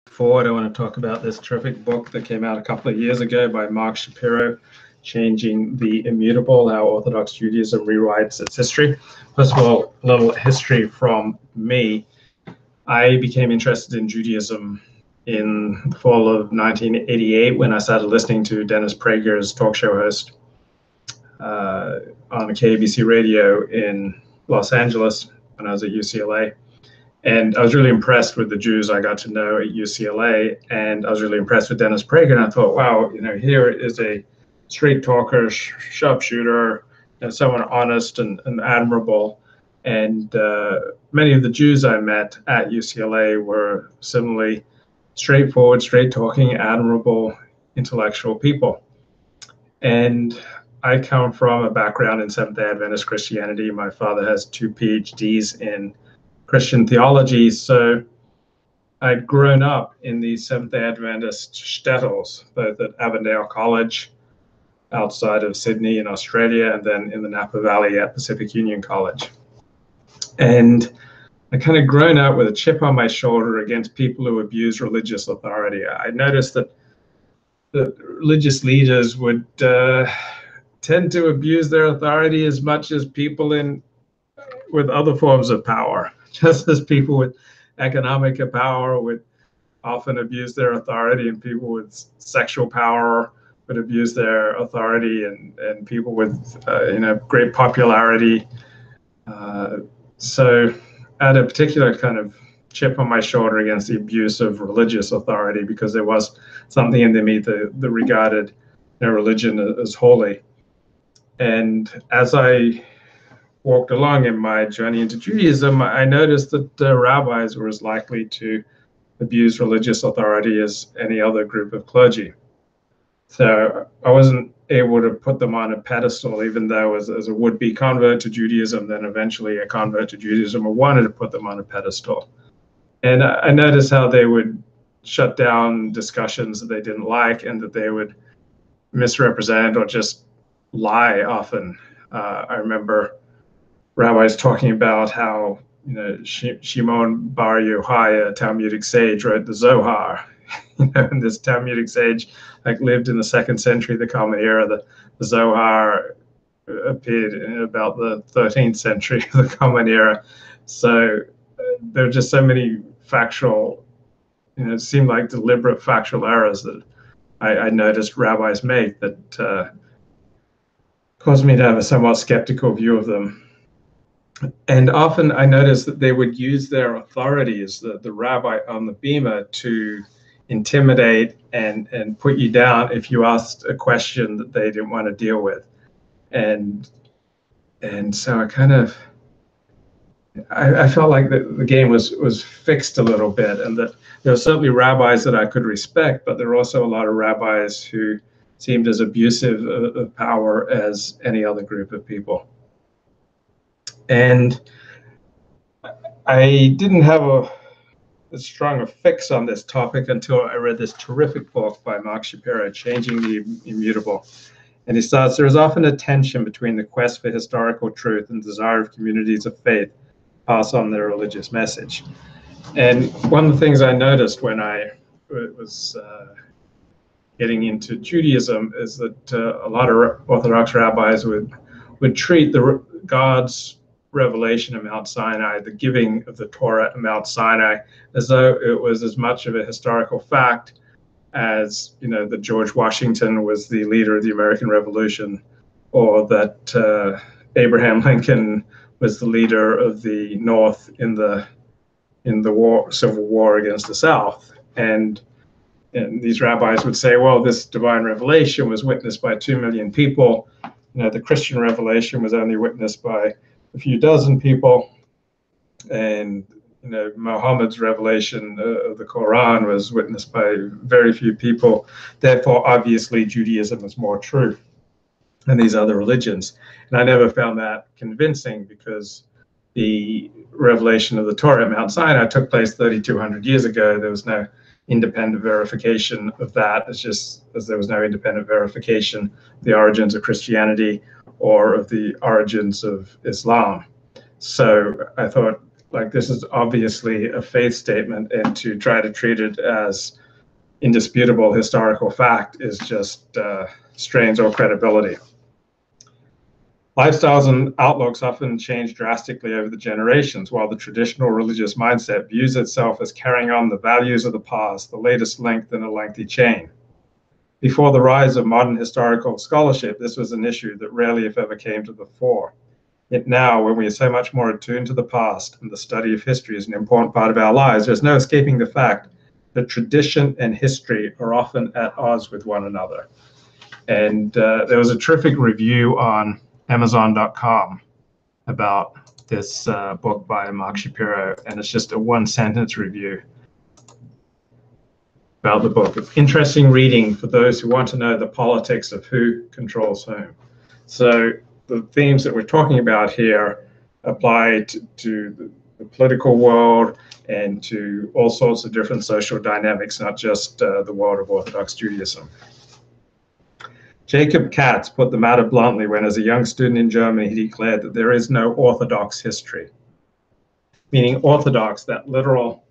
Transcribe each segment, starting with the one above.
Forward, I want to talk about this terrific book that came out a couple of years ago by Marc Shapiro, Changing the Immutable, How Orthodox Judaism Rewrites Its History. First of all, a little history from me. I became interested in Judaism in the fall of 1988 when I started listening to Dennis Prager's talk show host on KBC radio in Los Angeles when I was at UCLA. And I was really impressed with the Jews I got to know at UCLA, and I was really impressed with Dennis Prager. And I thought, wow, here is a straight talker, sharpshooter, someone honest and admirable. And many of the Jews I met at UCLA were similarly straightforward, straight talking, admirable, intellectual people. And I come from a background in Seventh-day Adventist Christianity. My father has 2 PhDs in Christian theology, so I'd grown up in these Seventh-day Adventist shtetls, both at Avondale College outside of Sydney in Australia, and then in the Napa Valley at Pacific Union College. And I kind of grown up with a chip on my shoulder against people who abuse religious authority. I noticed that the religious leaders would tend to abuse their authority as much as people with other forms of power. Just as people with economic power would often abuse their authority, and people with sexual power would abuse their authority, and people with great popularity. So I had a particular kind of chip on my shoulder against the abuse of religious authority, because there was something in me that regarded religion as holy. And as I walked along in my journey into Judaism, I noticed that rabbis were as likely to abuse religious authority as any other group of clergy. So I wasn't able to put them on a pedestal, even though as a would-be convert to Judaism, then eventually a convert to Judaism, I wanted to put them on a pedestal. And I noticed how they would shut down discussions that they didn't like, and that they would misrepresent or just lie often. I remember rabbis talking about how Shimon Bar Yochai, a Talmudic sage, wrote the Zohar. And this Talmudic sage lived in the 2nd century of the Common Era. The Zohar appeared in about the 13th century of the Common Era. So there are just so many factual, it seemed like deliberate factual errors that I noticed rabbis make that caused me to have a somewhat skeptical view of them. And often I noticed that they would use their authority as the rabbi on the bima to intimidate and put you down if you asked a question that they didn't want to deal with. And so I felt like the game was fixed a little bit, and that there were certainly rabbis that I could respect, but there were also a lot of rabbis who seemed as abusive of power as any other group of people. And I didn't have a strong fix on this topic until I read this terrific book by Marc Shapiro, Changing the Immutable. And he starts, there is often a tension between the quest for historical truth and desire of communities of faith to pass on their religious message. And one of the things I noticed when I was getting into Judaism is that a lot of Orthodox rabbis would treat God's revelation of Mount Sinai, the giving of the Torah at Mount Sinai, as though it was as much of a historical fact as that George Washington was the leader of the American Revolution, or that Abraham Lincoln was the leader of the North in the Civil War against the South. And these rabbis would say, well, this divine revelation was witnessed by 2 million people. The Christian revelation was only witnessed by a few dozen people, and Muhammad's revelation of the Quran was witnessed by very few people. Therefore, obviously, Judaism is more true than these other religions. And I never found that convincing, because the revelation of the Torah at Mount Sinai took place 3,200 years ago. There was no independent verification of that, as there was no independent verification of the origins of Christianity or of the origins of Islam. So I thought like this is obviously a faith statement, and to try to treat it as indisputable historical fact is just strains all credibility. Lifestyles and outlooks often change drastically over the generations, while the traditional religious mindset views itself as carrying on the values of the past, the latest link in a lengthy chain. Before the rise of modern historical scholarship, this was an issue that rarely, if ever, came to the fore. Yet now, when we are so much more attuned to the past and the study of history is an important part of our lives, there's no escaping the fact that tradition and history are often at odds with one another. And there was a terrific review on Amazon.com about this book by Marc Shapiro, and it's just a one-sentence review about the book. It's interesting reading for those who want to know the politics of who controls whom. So the themes that we're talking about here apply to the political world and to all sorts of different social dynamics, not just the world of Orthodox Judaism. Jacob Katz put the matter bluntly when, as a young student in Germany, he declared that there is no Orthodox history. Meaning Orthodox, that literal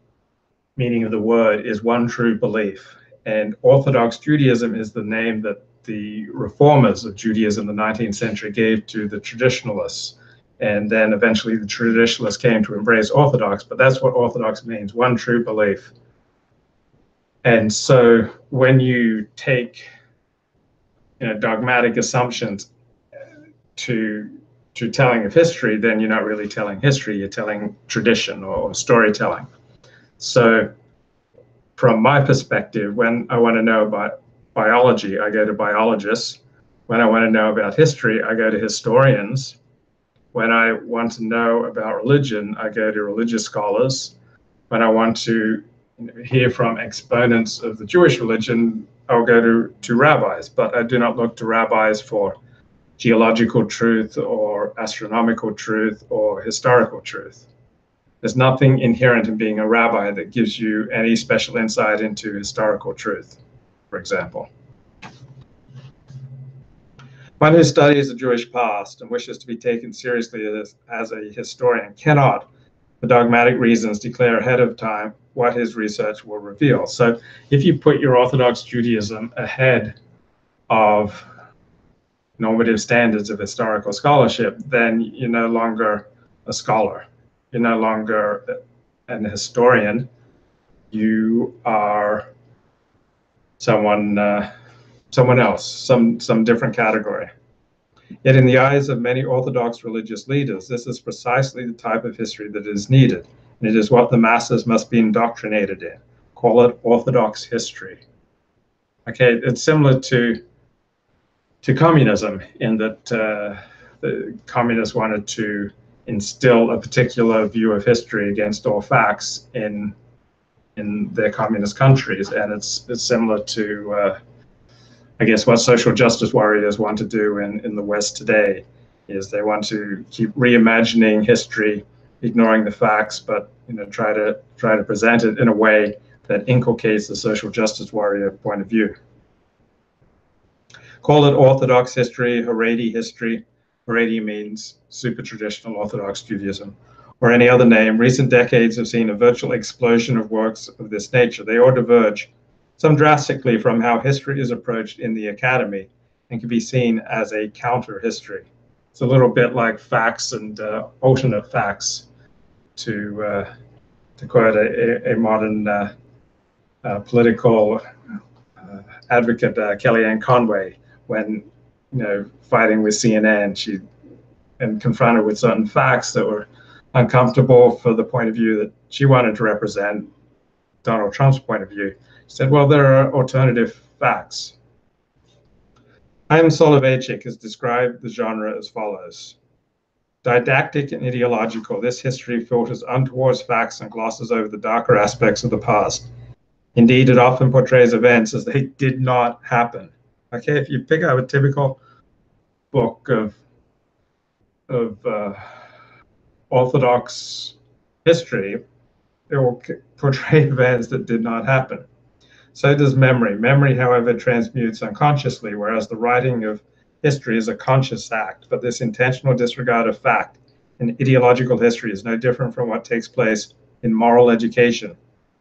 meaning of the word, is one true belief. And Orthodox Judaism is the name that the reformers of Judaism in the 19th century gave to the traditionalists. And then eventually the traditionalists came to embrace Orthodox, but that's what Orthodox means, one true belief. And so when you take dogmatic assumptions to telling of history, then you're not really telling history, you're telling tradition or storytelling. So from my perspective, when I want to know about biology, I go to biologists. When I want to know about history, I go to historians. When I want to know about religion, I go to religious scholars. When I want to hear from exponents of the Jewish religion, I'll go to rabbis, but I do not look to rabbis for geological truth or astronomical truth or historical truth. There's nothing inherent in being a rabbi that gives you any special insight into historical truth, for example. One who studies the Jewish past and wishes to be taken seriously as a historian cannot, for dogmatic reasons, declare ahead of time what his research will reveal. So if you put your Orthodox Judaism ahead of normative standards of historical scholarship, then you're no longer a scholar. You're no longer an historian. You are someone else, some different category. Yet in the eyes of many Orthodox religious leaders, this is precisely the type of history that is needed, and it is what the masses must be indoctrinated in. Call it Orthodox history. Okay, it's similar to communism in that the communists wanted to instill a particular view of history against all facts in their communist countries, and it's similar to I guess what social justice warriors want to do in the West today is they want to keep reimagining history, ignoring the facts, but try to present it in a way that inculcates the social justice warrior point of view. Call it Orthodox history, Haredi history. Haredi means super traditional Orthodox Judaism, or any other name. Recent decades have seen a virtual explosion of works of this nature. They all diverge, some drastically, from how history is approached in the academy and can be seen as a counter history. It's a little bit like facts and alternate facts, to quote a modern political advocate, Kellyanne Conway, when fighting with CNN, and confronted with certain facts that were uncomfortable for the point of view that she wanted to represent, Donald Trump's point of view. She said, well, there are alternative facts. Chaim Soloveitchik has described the genre as follows. Didactic and ideological, this history filters untowards facts and glosses over the darker aspects of the past. Indeed, it often portrays events as they did not happen. Okay, if you pick up a typical book of Orthodox history, it will portray events that did not happen. So does memory. Memory, however, transmutes unconsciously, whereas the writing of history is a conscious act. But this intentional disregard of fact in ideological history is no different from what takes place in moral education,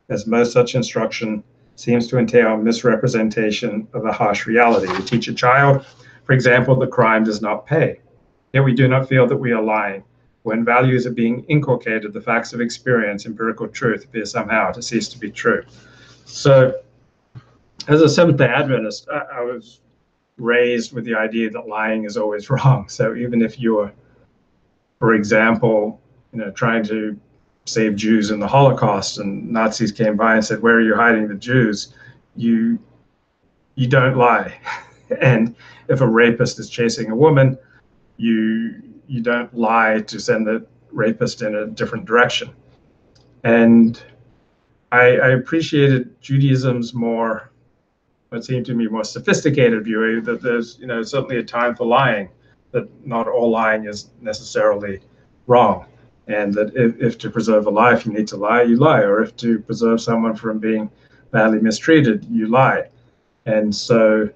as most such instruction seems to entail misrepresentation of a harsh reality. You teach a child, for example, the crime does not pay. Yet we do not feel that we are lying. When values are being inculcated, the facts of experience, empirical truth, appear somehow to cease to be true. So, as a Seventh-day Adventist, I was raised with the idea that lying is always wrong. So even if you're, for example, trying to save Jews in the Holocaust, and Nazis came by and said, "Where are you hiding the Jews?" You don't lie. And if a rapist is chasing a woman, you don't lie to send the rapist in a different direction. And I appreciated Judaism's more, what seemed to me, more sophisticated view that there's certainly a time for lying, that not all lying is necessarily wrong, and that if to preserve a life you need to lie, you lie, or if to preserve someone from being badly mistreated, you lie. And so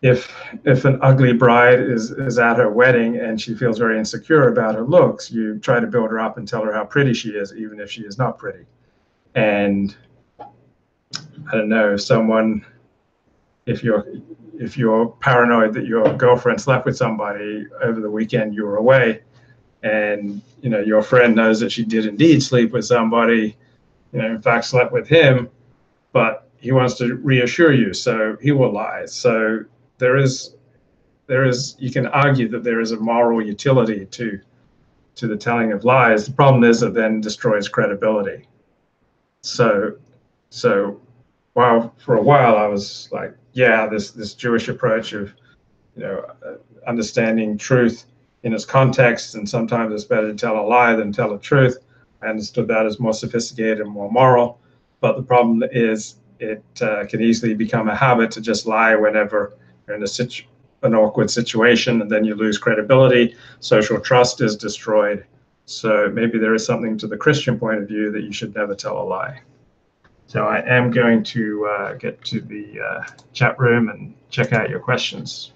if an ugly bride is at her wedding and she feels very insecure about her looks, you try to build her up and tell her how pretty she is, even if she is not pretty. And I don't know, if you're paranoid that your girlfriend slept with somebody over the weekend you were away, and your friend knows that she did indeed sleep with somebody, in fact slept with him, but he wants to reassure you, so he will lie. So there is, you can argue that there is a moral utility to the telling of lies. The problem is that then destroys credibility. So while for a while I was like, yeah, this Jewish approach of understanding truth in its context, and sometimes it's better to tell a lie than tell a truth. I understood that as more sophisticated and more moral, but the problem is it can easily become a habit to just lie whenever you're in an awkward situation, and then you lose credibility. Social trust is destroyed. So maybe there is something to the Christian point of view that you should never tell a lie. So I am going to get to the chat room and check out your questions.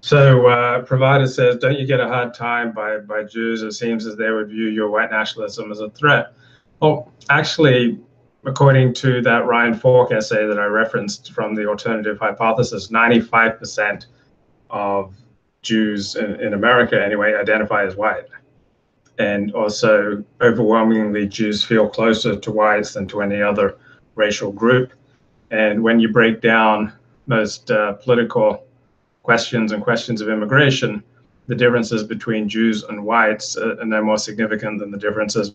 So Provider says, don't you get a hard time by Jews? It seems as they would view your white nationalism as a threat. Well, actually, according to that Ryan Falk essay that I referenced from the Alternative Hypothesis, 95% of Jews in America, anyway, identify as white. And also, overwhelmingly, Jews feel closer to whites than to any other racial group. And when you break down most political questions and questions of immigration, the differences between Jews and whites are no more significant than the differences